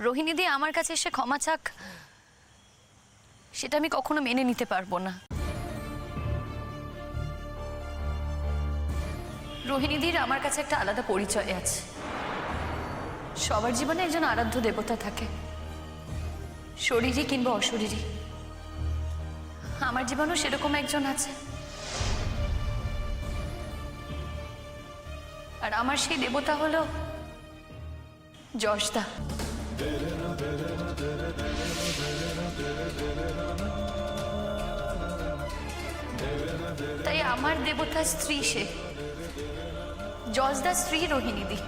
রোহিণীদি আমার কাছে এসে ক্ষমা চাক, সেটা আমি কখনো মেনে নিতে পারবো না। রোহিণীদির আমার কাছে একটা আলাদা পরিচয় আছে। সবার জীবনে একজন আরাধ্য দেবতা থাকে, শরীরী কিংবা অশরীরী। আমার জীবনেও সেরকম একজন আছে, আর আমার সেই দেবতা হলো যশদা। তাই আমার দেবতার স্ত্রী সে, যশদার স্ত্রী রোহিণীদি।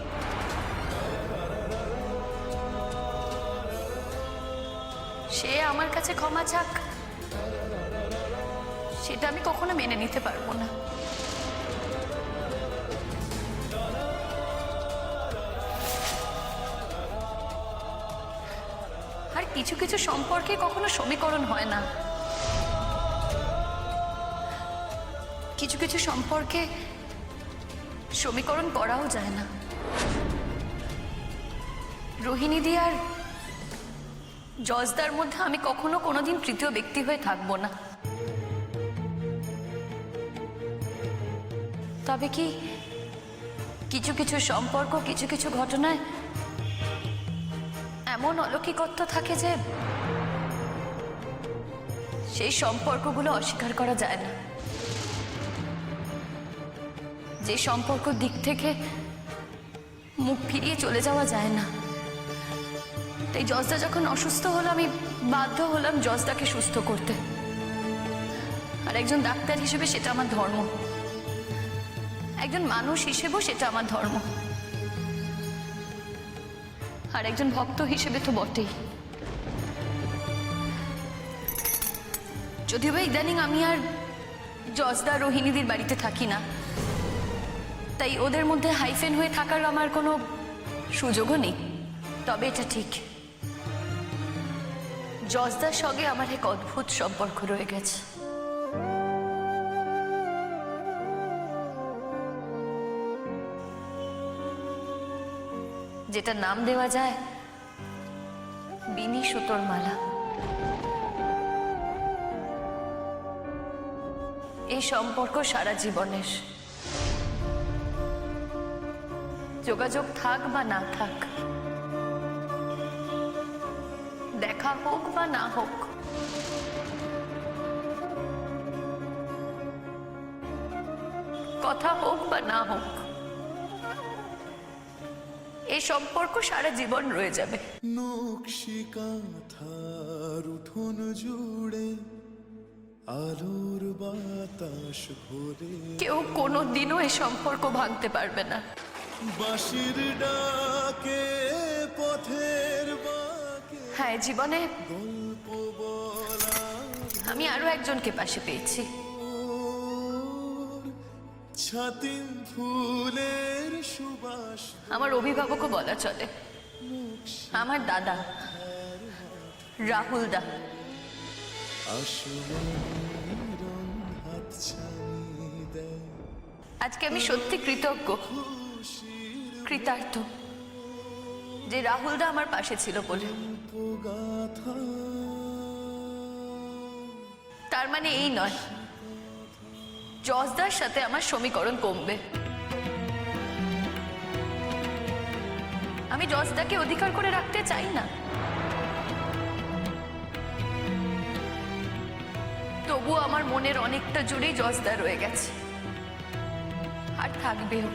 সে আমার কাছে ক্ষমা চাক, সেটা আমি কখনো মেনে নিতে পারবো না। আর কিছু কিছু সম্পর্কে কখনো সমীকরণ হয় না, কিছু কিছু সম্পর্কে সমীকরণ করাও যায় না। রোহিণীদি আর যশদার মধ্যে আমি কখনো কোনোদিন তৃতীয় ব্যক্তি হয়ে থাকবো না। তবে কি কিছু কিছু সম্পর্ক, কিছু কিছু ঘটনায় এমন অলৌকিকত্ব থাকে যে সেই সম্পর্কগুলো অস্বীকার করা যায় না। যে সম্পর্ক দিক থেকে মুখ ফিরিয়ে চলে যাওয়া যায় না। তাই যশদা যখন অসুস্থ হলো, আমি বাধ্য হলাম যশদাকে সুস্থ করতে। আর একজন ডাক্তার হিসেবে সেটা আমার ধর্ম, একজন মানুষ হিসেবেও সেটা আমার ধর্ম, আর একজন ভক্ত হিসেবে তো বটেই। যদিও বা ইদানিং আমি আর যশদা রোহিণীদির বাড়িতে থাকি না, তাই ওদের মধ্যে হাইফেন হয়ে থাকার আমার কোনো সুযোগও নেই। তবে এটা ঠিক, যশদার সঙ্গে আমার এক অদ্ভুত সম্পর্ক রয়ে গেছে। যেটা নাম দেওয়া যায় বিনি সুতোর মালা। এই সম্পর্ক সারা জীবনের, যোগাযোগ থাক বা না থাক, দেখা হোক বা না হোক, কথা হোক বা না হোক, এই সম্পর্ক সারা জীবন রয়ে যাবে। নকশি কাঁথার উঠোন জুড়ে আলোর বাতাস ভরে, কেউ কোনোদিনও এই সম্পর্ক ভাঙতে পারবে না। বাঁশির ডাকে পথের বাঁকে হ্যাঁ, জীবনে গল্প বলা আমি আরো একজনকে পাশে পেয়েছি। ছাতিম ফুলের সুবাস, আমার অভিভাবকও বলা চলে, আমার দাদা রাহুল দা। আসমানের রং হাত ছানি দেয়, আজকে আমি সত্যি কৃতজ্ঞ, কৃতার্থ যে রাহুল দা আমার পাশে ছিল বলে। গাথা তার মানে এই নয় যশদার সাথে আমার সমীকরণ কমবে। আমি যশদাকে অধিকার করে রাখতে চাই না, তবু আমার মনের অনেকটা জুড়েই যশদা রয়ে গেছে, আর থাকবেও।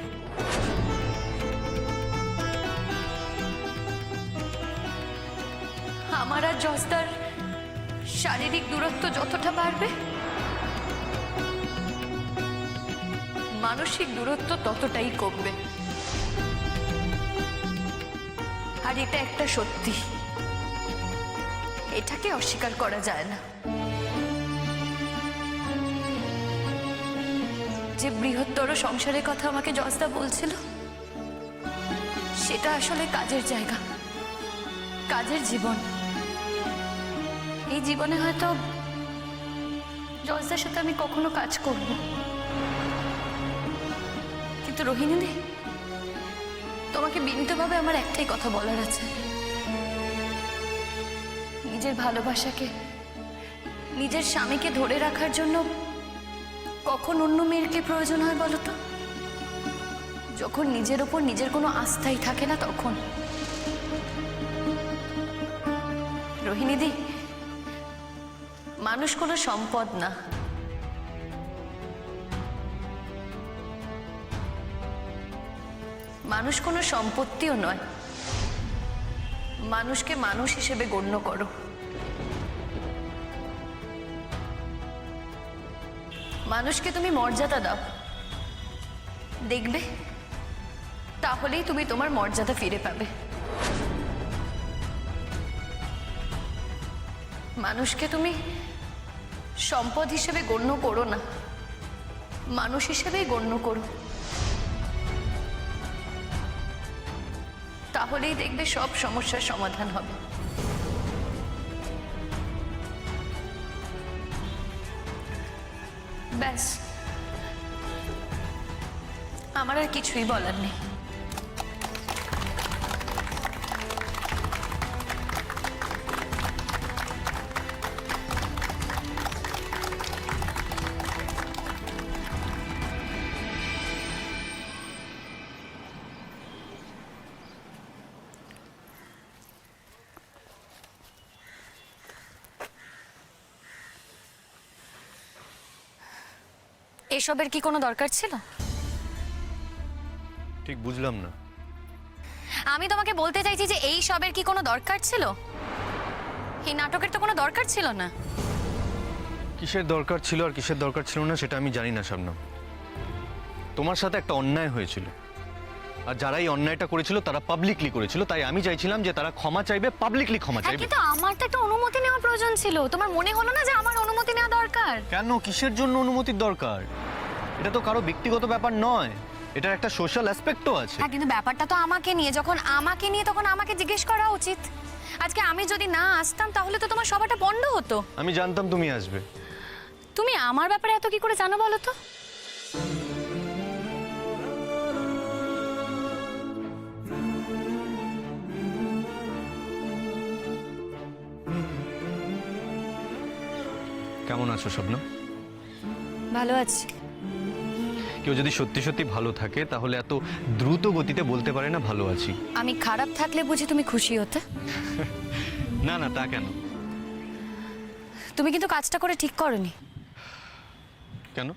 আমার আর যশদার শারীরিক দূরত্ব যতটা বাড়বে, মানসিক দূরত্ব ততটাই কমবে। আর এটা একটা সত্যি, এটাকে অস্বীকার করা যায় না। যে বৃহত্তর সংসারের কথা আমাকে যশদা বলছিল, সেটা আসলে কাজের জায়গা, কাজের জীবন। এই জীবনে হয়তো যশদার সাথে আমি কখনো কাজ করব, কিন্তু রোহিণীদি, তোমাকে বিনীতভাবে আমার একটাই কথা বলার আছে। নিজের ভালোবাসাকে, নিজের স্বামীকে ধরে রাখার জন্য কখন অন্য মেয়ের কি প্রয়োজন হয় বলো তো? যখন নিজের ওপর নিজের কোনো আস্থাই থাকে না তখন। রোহিণীদি, মানুষ কোনো সম্পদ না। মানুষ কোনো সম্পত্তিও নয়। মানুষকে মানুষ হিসেবে গণ্য করো। মানুষকে তুমি মর্যাদা দাও, দেখবে তাহলেই তুমি তোমার মর্যাদা ফিরে পাবে। মানুষকে তুমি সম্পদ হিসেবে গণ্য করো না, মানুষ হিসেবেই গণ্য করো। তাহলেই দেখবে সব সমস্যার সমাধান হবে। ব্যাস, আমার আর কিছুই বলার নেই। এসবের কি কোনো দরকার ছিল? ঠিক বুঝলাম না। আমি তোমাকে বলতে চাইছি যে এই সবের কি কোনো দরকার ছিল? এই নাটকের তো কোনো দরকার ছিল না। কিসের দরকার ছিল আর কিসের দরকার ছিল না সেটা আমি জানি না শবনম। তোমার সাথে একটা অন্যায় হয়েছিল, আর যারা এই অন্যায়টা করেছিল তারা পাবলিকলি করেছিল, তাই আমি চাইছিলাম যে তারা ক্ষমা চাইবে, পাবলিকলি ক্ষমা চাইবে। কিন্তু আমার তো একটা অনুমতি নেওয়ার প্রয়োজন ছিল। তোমার মনে হলো না যে আমার অনুমতি নেওয়া দরকার? কেন, কিসের জন্য অনুমতির দরকার? এটা তো কারো ব্যক্তিগত ব্যাপার নয়, এটার একটা সোশ্যাল অ্যাসপেক্টও আছে। হ্যাঁ, কিন্তু ব্যাপারটা তো আমাকে নিয়ে। যখন আমাকে নিয়ে তখন আমাকে জিজ্ঞেস করা উচিত। আজকে আমি যদি না আসতাম তাহলে তো তোমার সভাটা বন্ধ হতো। আমি জানতাম তুমি আসবে। তুমি আমার ব্যাপারে এত কি করে জানো বলো তো? কেমন আছো শবনম? ভালো আছি। কেউ যদি সত্যি সত্যি ভালো থাকে তাহলে এত দ্রুত গতিতে বলতে পারে না ভালো আছি। আমি খারাপ থাকলে বুঝি তুমি খুশি হতে? না না, তা কেন? তুমি কিন্তু কাজটা করে ঠিক করনি। কেন?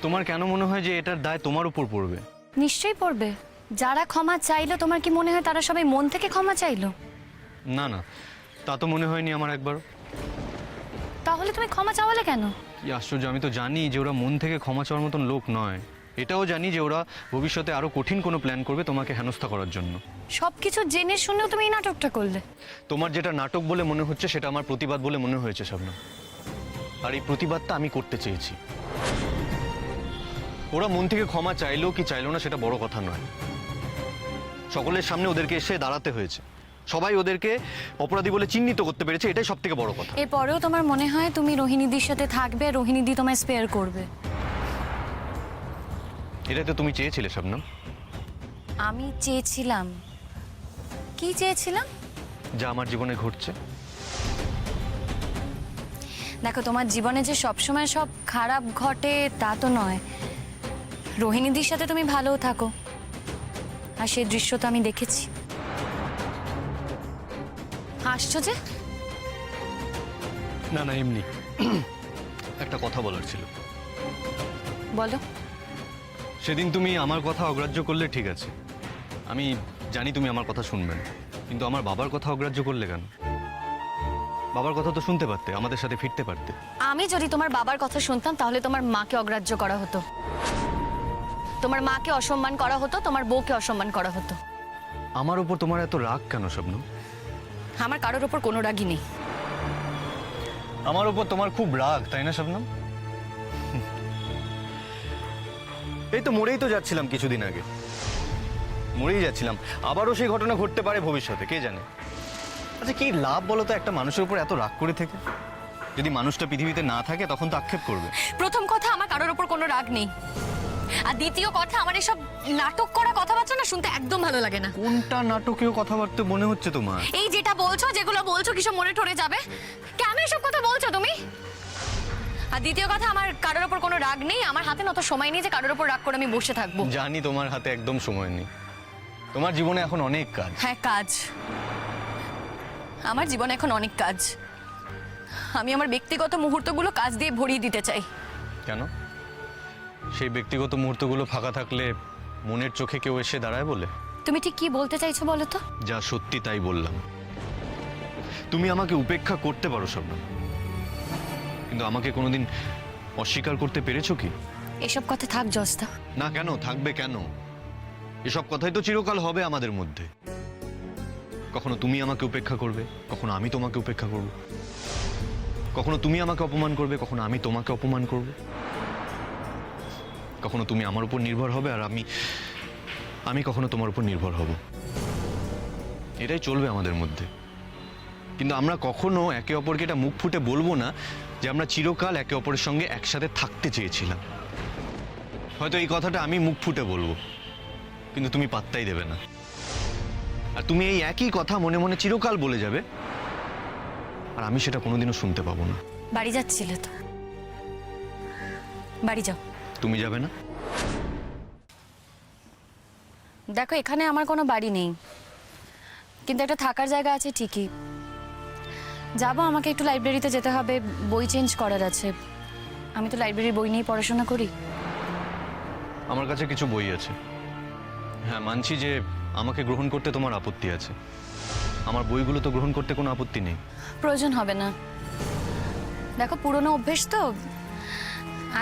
তোমার কেন মনে হয় যে এটার দায় তোমার উপর পড়বে? নিশ্চয়ই পড়বে। যারা ক্ষমা চাইলো, তোমার কি মনে হয় তারা সবাই মন থেকে ক্ষমা চাইলো? না না, তা তো মনে হয়নি আমার একবার। তাহলে তুমি ক্ষমা চাওয়ালে কেন? কি আশ্চর্য, আমি তো জানি যে ওরা মন থেকে ক্ষমা চাওয়ার মতন লোক নয়। এটাও জানি যে ওরা ভবিষ্যতে আরো কঠিন কোনো প্ল্যান করবে তোমাকে হেনস্থা করার জন্য। সবকিছু জেনে শুনেও তুমি এই নাটকটা করলে। তোমার যেটা নাটক বলে মনে হচ্ছে সেটা আমার প্রতিবাদ বলে মনে হয়েছে শবনম। আর এই প্রতিবাদটা আমি করতে চেয়েছি। ওরা মন থেকে ক্ষমা চাইলো কি চাইলো না সেটা বড় কথা নয়। সকলের সামনে ওদেরকে এসে দাঁড়াতে হয়েছে, সবাই ওদেরকে অপরাধী বলে চিহ্নিত করতে পেরেছে, এটাই সব থেকে বড় কথা। এরপরেও তোমার মনে হয় তুমি রোহিণীদির সাথে থাকবে, রোহিণীদি তোমায় স্পেয়ার করবে? এটাই তো তুমি চেয়েছিলে শবনম। আমি চেয়েছিলাম? কি চেয়েছিলাম? যা আমার জীবনে ঘটছে। দেখো, তোমার জীবনে যে সবসময় সব খারাপ ঘটে তা তো নয়। রোহিণীদির সাথে তুমি ভালোও থাকো, আর সেই দৃশ্য তো আমি দেখেছি। হাসছো যে? না না, এমনি একটা কথা বলার ছিল। বলো। সেদিন তুমি আমার কথা অগ্রাহ্য করলে ঠিক আছে, আমি জানি তুমি আমার কথা শুনবে না, কিন্তু আমার বাবার কথা অগ্রাহ্য করলে কেন? বাবার কথা তো শুনতে পারতে, আমাদের সাথে ফিরতে পারতে। আমি যদি তোমার বাবার কথা শুনতাম তাহলে তোমার মাকে অগ্রাহ্য করা হতো, তোমার মাকে অসম্মান করা হতো, তোমার বউকে অসম্মান করা হতো। আমার উপর তোমার এত রাগ কেন শবনম? আমার কারোর ওপর কোনো রাগই নেই। আমার উপর তোমার খুব রাগ, তাই না শবনম? এই তো মরেই তো যাচ্ছিলাম কিছুদিন আগে, মরেই যাচ্ছিলাম। আবারও সেই ঘটনা ঘটতে পারে ভবিষ্যতে, কে জানে। আচ্ছা, কি লাভ বলো তো একটা মানুষের উপর এত রাগ করে থেকে? যদি মানুষটা পৃথিবীতে না থাকে তখন তো আক্ষেপ করবে। প্রথম কথা, আমার কারোর ওপর কোনো রাগ নেই। আর দ্বিতীয় কথা, আমার এসব নাটক করা কথাবার্তা না শুনতে একদম ভালো লাগে না। কোনটা নাটকীয় কথাবার্তা মনে হচ্ছে তোমার? এই যেটা বলছো, যেগুলো বলছো কিসব মনে ঠরে যাবে? কেন এসব কথা বলছো তুমি? আর দ্বিতীয় কথা, আমার কারোর ওপর কোনো রাগ নেই, আমার হাতে না অত সময় নেই যে কারোর ওপর রাগ করে আমি বসে থাকবো। জানি তোমার হাতে একদম সময় নেই, তোমার জীবনে এখন অনেক কাজ। হ্যাঁ কাজ, আমার জীবনে এখন অনেক কাজ। আমি আমার ব্যক্তিগত মুহূর্তগুলো কাজ দিয়ে ভরিয়ে দিতে চাই। কেন? সেই ব্যক্তিগত মুহূর্তগুলো ফাঁকা থাকলে মনের চোখে কেউ এসে দাঁড়ায় বলে? তুমি ঠিক কি বলতে চাইছো বলো তো? যা সত্যি তাই বললাম। তুমি আমাকে উপেক্ষা করতে পারো শবনম, কিন্তু আমাকে কোনোদিন অস্বীকার করতে পেরেছো কি? এসব কথা থাক জস্তা। না, কেন থাকবে? কেন? এসব কথাই তো চিরকাল হবে আমাদের মধ্যে। কখনো তুমি আমাকে উপেক্ষা করবে, কখনো আমি তোমাকে উপেক্ষা করব। কখনো তুমি আমাকে অপমান করবে, কখনো আমি তোমাকে অপমান করব। কখনো তুমি আমার উপর নির্ভর হবে আর আমি কখনো তোমার উপর নির্ভর হব। এটাই চলবে আমাদের মধ্যে। কিন্তু আমরা কখনো একে অপরকে এটা মুখ ফুটে বলবো না যে আমরা চিরকাল একে অপরের সঙ্গে একসাথে থাকতে চেয়েছিলাম। হয়তো এই কথাটা আমি মুখ ফুটে বলবো, কিন্তু তুমি পাত্তাই দেবে না। আর তুমি এই একই কথা মনে মনে চিরকাল বলে যাবে, আর আমি সেটা কোনোদিনও শুনতে পাবো না। বাড়ি যাচ্ছিলে তো, বাড়ি যাও। তুমি যাবে না? দেখো, এখানে আমার কোনো বাড়ি নেই, কিন্তু একটা থাকার জায়গা আছে ঠিকই। যাবো, আমাকে একটু লাইব্রেরিতে যেতে হবে, বই চেঞ্জ করার আছে। আমি তো লাইব্রেরির বই নিয়ে পড়াশোনা করি। আমার কাছে কিছু বই আছে। হ্যাঁ, মানছি যে আমাকে গ্রহণ করতে তোমার আপত্তি আছে। আমার বইগুলো তো গ্রহণ করতে কোনো আপত্তি নেই। প্রয়োজন হবে না। দেখো, পুরনো অভ্যেস তো,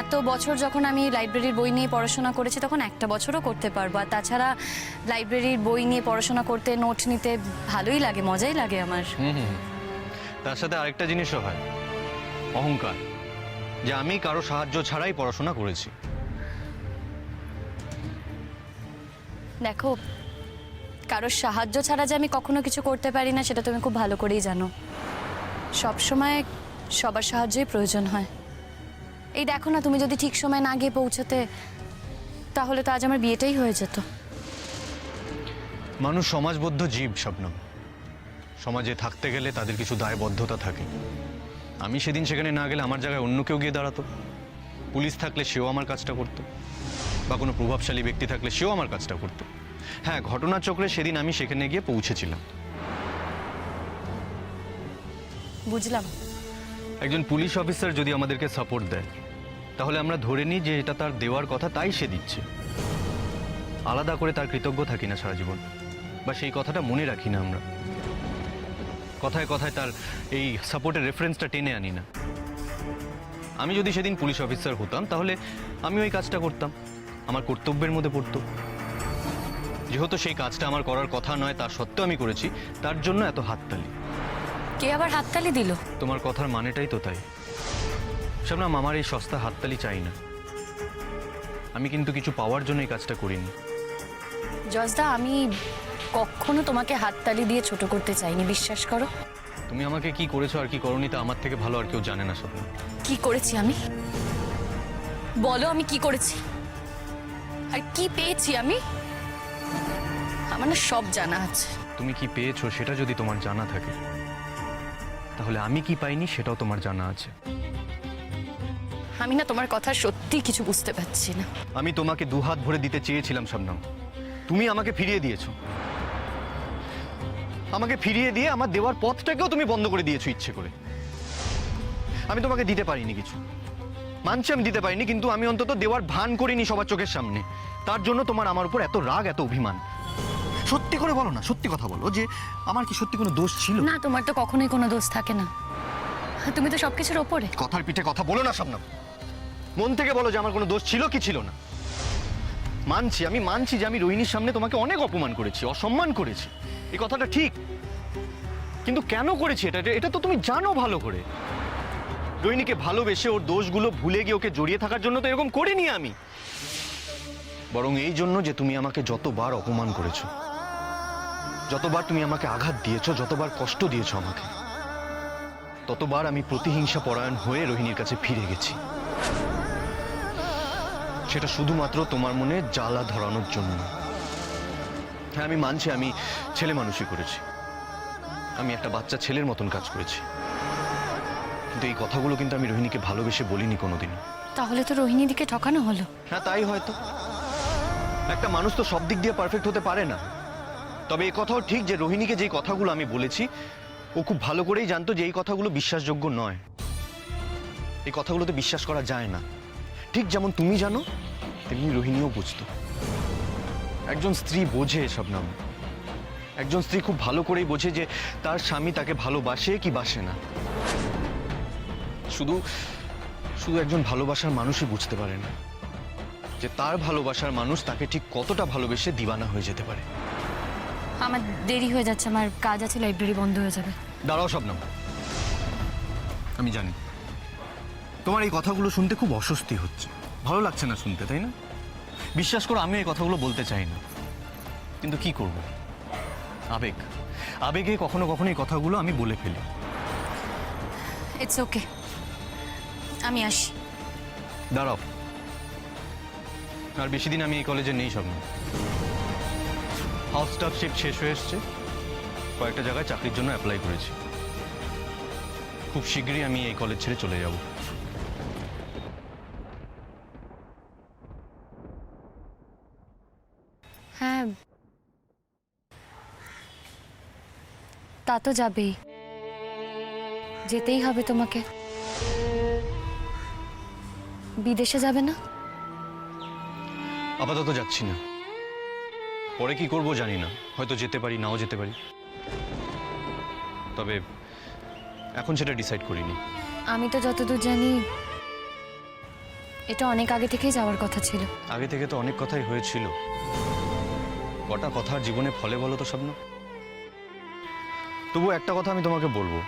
এত বছর যখন আমি লাইব্রেরির বই নিয়ে পড়াশোনা করেছি তখন একটা বছরও করতে পারবো। আর তাছাড়া লাইব্রেরির বই নিয়ে পড়াশোনা করতে, নোট নিতে ভালোই লাগে, মজাই লাগে আমার। তার সাথে আরেকটা জিনিসও হয়, অহংকার, যে আমি কারো সাহায্য ছাড়াই পড়াশোনা করেছি। দেখো, কারোর সাহায্য ছাড়া যে আমি কখনো কিছু করতে পারি না সেটা তুমি খুব ভালো করেই জানো। সব সময় সবার সাহায্যই প্রয়োজন হয়। এই দেখো না, তুমি যদি ঠিক সময় না গিয়ে পৌঁছতে, তাহলে তো আজ আমার বিয়েটাই হয়ে যেত। মানুষ সমাজবদ্ধ জীব শবনম। সমাজে থাকতে গেলে তাদের কিছু দায়বদ্ধতা থাকে। আমি সেদিন সেখানে না গেলে আমার জায়গায় অন্য কেউ গিয়ে দাঁড়াতো। পুলিশ থাকলে সেও আমার কাজটা করতো, বা কোনো প্রভাবশালী ব্যক্তি থাকলে সেও আমার কাজটা করতো। হ্যাঁ, ঘটনাচক্রে সেদিন আমি সেখানে গিয়ে পৌঁছেছিলাম। বুঝলাম। একজন পুলিশ অফিসার যদি আমাদেরকে সাপোর্ট দেয়, তাহলে আমরা ধরে নিই যে এটা তার দেওয়ার কথা, তাই সে দিচ্ছে। আলাদা করে তার কৃতজ্ঞ থাকি না সারা জীবন, বা সেই কথাটা মনে রাখি না আমরা। কথায় কথায় তার এই সাপোর্টের রেফারেন্সটা টেনে আনি না। আমি যদি সেদিন পুলিশ অফিসার হতাম, তাহলে আমি ওই কাজটা করতাম, আমার কর্তব্যের মধ্যে পড়তো। যেহেতু সেই কাজটা আমার করার কথা নয়, তা সত্ত্বেও আমি করেছি, তার জন্য এত হাততালি। কে আবার হাততালি দিল? তোমার কথার মানেটাই তো তাই শবনম। আমার এই সস্তা হাততালি চাই না। আমি কিন্তু কিছু পাওয়ার জন্য এই কাজটা করিনি। জজদা, আমি কখনো তোমাকে হাততালি দিয়ে ছোট করতে চাইনি, বিশ্বাস করো। তুমি আমাকে কি করেছো আর কি করোনি তা আমার থেকে ভালো আর কেউ জানে না শবনম। কি করেছি আমি? বলো, আমি কি করেছি আর কি পেয়েছি আমি? আমার না সব জানা আছে। তুমি কি পেয়েছো সেটা যদি তোমার জানা থাকে, তাহলে আমি কি পাইনি সেটাও তোমার জানা আছে। আমি না তোমার কথা সত্যি কিছু বুঝতে পারছি না। আমি তোমাকে দুহাত ভরে দিতে চেয়েছিলাম শবনম, তুমি আমাকে ফিরিয়ে দিয়েছো। আমাকে ফিরিয়ে দিয়ে আমার দেওয়ার পথটাকেও তুমি বন্ধ করে দিয়েছো ইচ্ছে করে। আমি তোমাকে দিতে পারিনি কিছু, মানছি আমি দিতে পারিনি, কিন্তু আমি অন্তত দেওয়ার ভান করিনি সবার চোখের সামনে। তার জন্য তোমার আমার উপর এত রাগ, এত অভিমান। সত্যি করে বলো না, সত্যি কথা বলো যে আমার কি সত্যি কোনো দোষ ছিল? না, তোমার তো কখনোই কোনো দোষ থাকে না, তুমি তো সবকিছুর ওপরে। কথার পিঠে কথা বলো না শবনম। মন থেকে বলো যে আমার কোনো দোষ ছিল কি ছিল না। আমি মানছি যে আমি রোহিণীর সামনে তোমাকে অনেক অপমান করেছি, অসম্মান করেছি, এই কথাটা ঠিক। কিন্তু কেন করেছি এটা তো তুমি জানো ভালো করে। রোহিণীকে ভালোবেসে ওর দোষগুলো ভুলে গিয়ে ওকে জড়িয়ে থাকার জন্য তো এরকম করিনি আমি, বরং এই জন্য যে তুমি আমাকে যতবার অপমান করেছো, যতবার তুমি আমাকে আঘাত দিয়েছো, যতবার কষ্ট দিয়েছো আমাকে, ততবার আমি প্রতিহিংসা পরায়ণ হয়ে রোহিণীর কাছে ফিরে গেছি। সেটা শুধুমাত্র তোমার মনে জ্বালা ধরানোর জন্য। হ্যাঁ, আমি মানছি আমি ছেলে মানুষই করেছি, আমি একটা বাচ্চা ছেলের মতন কাজ করেছি, কিন্তু এই কথাগুলো কিন্তু আমি রোহিণীকে ভালোবেসে বলিনি কোনোদিনও। তাহলে তো রোহিণীদিকে ঠকানো হলো। হ্যাঁ, তাই হয়তো। একটা মানুষ তো সব দিক দিয়ে পারফেক্ট হতে পারে না। তবে এই কথাও ঠিক যে রোহিণীকে যেই কথাগুলো আমি বলেছি ও খুব ভালো করেই জানতো যে এই কথাগুলো বিশ্বাসযোগ্য নয়, এই কথাগুলোতে বিশ্বাস করা যায় না। ঠিক যেমন তুমি জানো তেমনি রোহিণীও বুঝতো। একজন স্ত্রী বোঝে এসব নাম, একজন স্ত্রী খুব ভালো করেই বোঝে যে তার স্বামী তাকে ভালোবাসে কি বাসে না। শুধু শুধু একজন ভালোবাসার মানুষই বুঝতে পারে না যে তার ভালোবাসার মানুষ তাকে ঠিক কতটা ভালোবেসে দিওয়ানা হয়ে যেতে পারে। আমার দেরি হয়ে যাচ্ছে, আমার কাজ আছে, লাইব্রেরি বন্ধ হয়ে যাবে। দাঁড়াও শবনম, আমি জানি তোমার এই কথাগুলো শুনতে খুব অস্বস্তি হচ্ছে, ভালো লাগছে না শুনতে, তাই না? বিশ্বাস করো আমি এই কথাগুলো বলতে চাই না, কিন্তু কি করব, আবেগ, আবেগে কখনো কখনো এই কথাগুলো আমি বলে ফেলি। ইটস ওকে, আমি আসি। দাঁড়াও, আর বেশি দিন আমি এই কলেজে নেই শবনম। হাউস স্টাফ শিফট শেষ হয়ে এসছে, কয়েকটা জায়গায় চাকরির জন্য অ্যাপ্লাই করেছি। খুব শীঘ্রই আমি এই কলেজ ছেড়ে চলে যাব। হ্যাঁ, তা তো যাবেই, যেতেই হবে তোমাকে। বিদেশে যাবে না? আপাতত যাচ্ছি না, পরে কি করব জানি না, হয়তো যেতে পারি নাও যেতে পারি, তবে এখন সেটা ডিসাইড করিনি। আমি তো যতদূর জানি এটা অনেক আগে থেকেই যাওয়ার কথা ছিল। আগে থেকে তো অনেক কথাই হয়েছিল, কটা কথার জীবনে ফলে বলো তো স্বপ্ন। তবু একটা কথা আমি তোমাকে বলবো,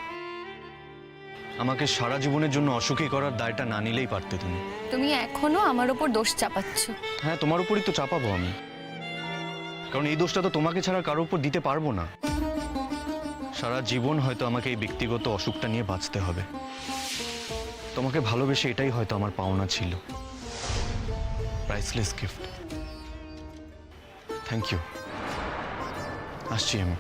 আমাকে সারা জীবনের জন্য অসুখী করার দায়টা না নিলেই পারতে তুমি। তুমি এখনো আমার উপর দোষ চাপাচ্ছ। হ্যাঁ, তোমার উপরই তো চাপাবো আমি, কারণ এই দোষটা তো তোমাকে ছাড়া কারোর উপর দিতে পারবো না। সারা জীবন হয়তো আমাকে এই ব্যক্তিগত অসুখটা নিয়ে বাঁচতে হবে। তোমাকে ভালোবেসে এটাই হয়তো আমার পাওনা ছিল, প্রাইসলেস গিফট। থ্যাংক ইউ, আসছি আমি।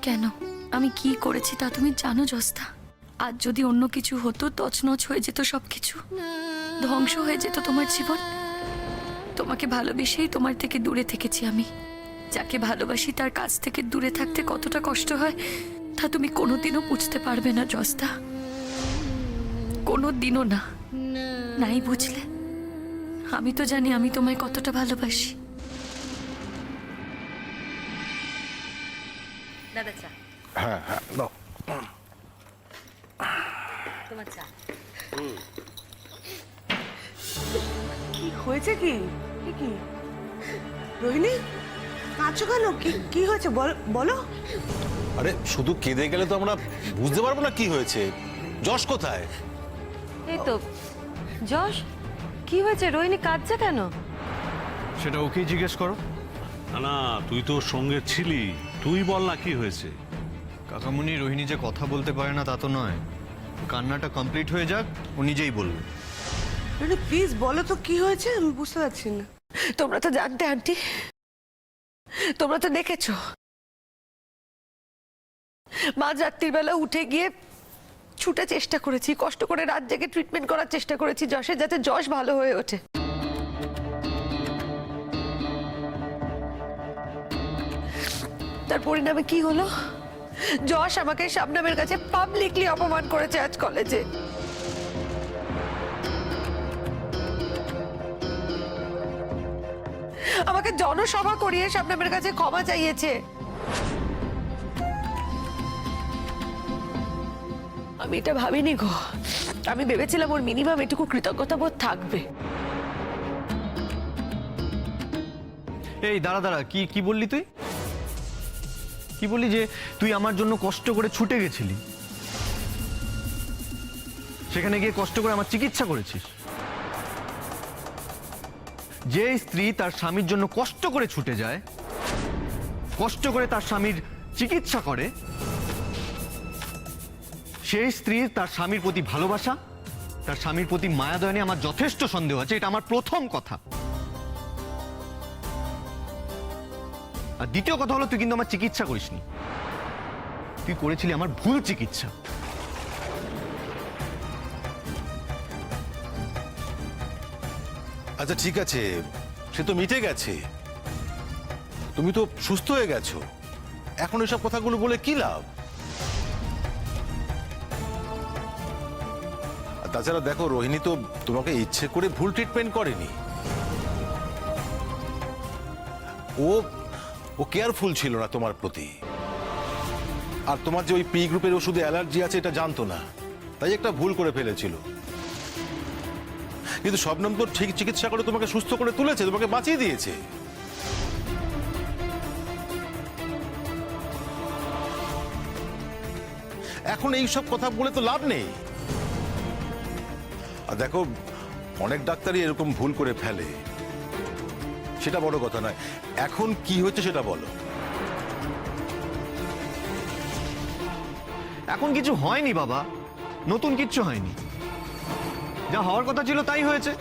কেন, আমি কি করেছি তা তুমি জানো জস্তা? আজ যদি অন্য কিছু হতো, তছনছ হয়ে যেত সবকিছু, ধ্বংস হয়ে যেত তোমার জীবন। তোমাকে ভালোবেসেই তোমার থেকে দূরে থেকেছি আমি। যাকে ভালোবাসি তার কাছ থেকে দূরে থাকতে কতটা কষ্ট হয় তা তুমি কোনোদিনও বুঝতে পারবে না জস্তা, কোনোদিনও না। নাই বুঝলে? আমি তো জানি আমি তোমায় কতটা ভালোবাসি। দাদা চা। হ্যাঁ হ্যাঁ দাও। তোমার চা। কি হয়েছে? কি এ কি রোহিণী, কাঁদছো কেন? কি কি হয়েছে বলো। আরে শুধু কেঁদে গেলে তো আমরা বুঝতে পারবো না কি হয়েছে। যশ কোথায়? এই তো যশ, কি হয়েছে? রোহিণী কাঁদছে কেন? সেটা ওকেই জিজ্ঞেস করো। না না, তুই তো ওর সঙ্গে ছিলি, তুই বল না কি হয়েছে। কাকামুনি, রোহিণী যে কথা বলতে পারে না তা তো নয়, কান্নাটা কমপ্লিট হয়ে যাক, ও নিজেই বলবে। রোহিণী প্লিজ বলো তো কি হয়েছে, আমি বুঝতে পারছি না। তোমরা তো জানতে আন্টি, তোমরা তো দেখেছো মাঝ রাত্রির বেলা উঠে গিয়ে ছুটে চেষ্টা করেছি, কষ্ট করে রাত জেগে ট্রিটমেন্ট করার চেষ্টা করেছি যশের, যাতে যশ ভালো হয়ে ওঠে। তার পরিণামে কি হলো? যশ আমাকে শাবনামের কাছে পাবলিকলি অপমান করেছে আজ কলেজে। আমাকে জনসভা করিয়ে শাবনামের কাছে ক্ষমা চাইয়েছে। আমি এটা ভাবিনি গো, আমি ভেবেছিলাম ওর মিনিমাম এটুকু কৃতজ্ঞতা বোধ থাকবে। এই দাঁড়া দাঁড়া, কি কি বললি তুই? কি বললি যে তুই আমার জন্য কষ্ট করে ছুটে গেছিলি, সেখানে গিয়ে কষ্ট করে আমার চিকিৎসা করেছিস? যে স্ত্রী তার স্বামীর জন্য কষ্ট করে ছুটে যায়, কষ্ট করে তার স্বামীর চিকিৎসা করে, সেই স্ত্রীর তার স্বামীর প্রতি ভালোবাসা, তার স্বামীর প্রতি মায়া দয়া নিয়ে আমার যথেষ্ট সন্দেহ আছে, এটা আমার প্রথম কথা। আর দ্বিতীয় কথা হলো, তুই কিন্তু আমার চিকিৎসা করিসনি, তুই করেছিলি আমার ভুল চিকিৎসা। আচ্ছা ঠিক আছে, সে তো মিটে গেছে, তুমি তো সুস্থ হয়ে গেছো, এখন এসব কথাগুলো বলে কি লাভ? আর তাছাড়া দেখো, রোহিণী তো তোমাকে ইচ্ছে করে ভুল ট্রিটমেন্ট করেনি। ও কেয়ারফুল ছিল না তোমার প্রতি। আর তোমার যে ওই পি গ্রুপের ওষুধে অ্যালার্জি আছে এটা জানতো না, তাই একটা ভুল করে ফেলেছিল। কিন্তু শবনম তো ঠিক চিকিৎসা করে তোমাকে সুস্থ করে তুলেছে, তোমাকে বাঁচিয়ে দিয়েছে। এখন এই সব কথা বলে তো লাভ নেই। আর দেখো, অনেক ডাক্তারই এরকম ভুল করে ফেলে, সেটা বড় কথা নয়, এখন কি হচ্ছে সেটা বলো। এখন কিছু হয়নি বাবা, নতুন কিচ্ছু হয়নি, যা হওয়ার কথা ছিল তাই হয়েছে।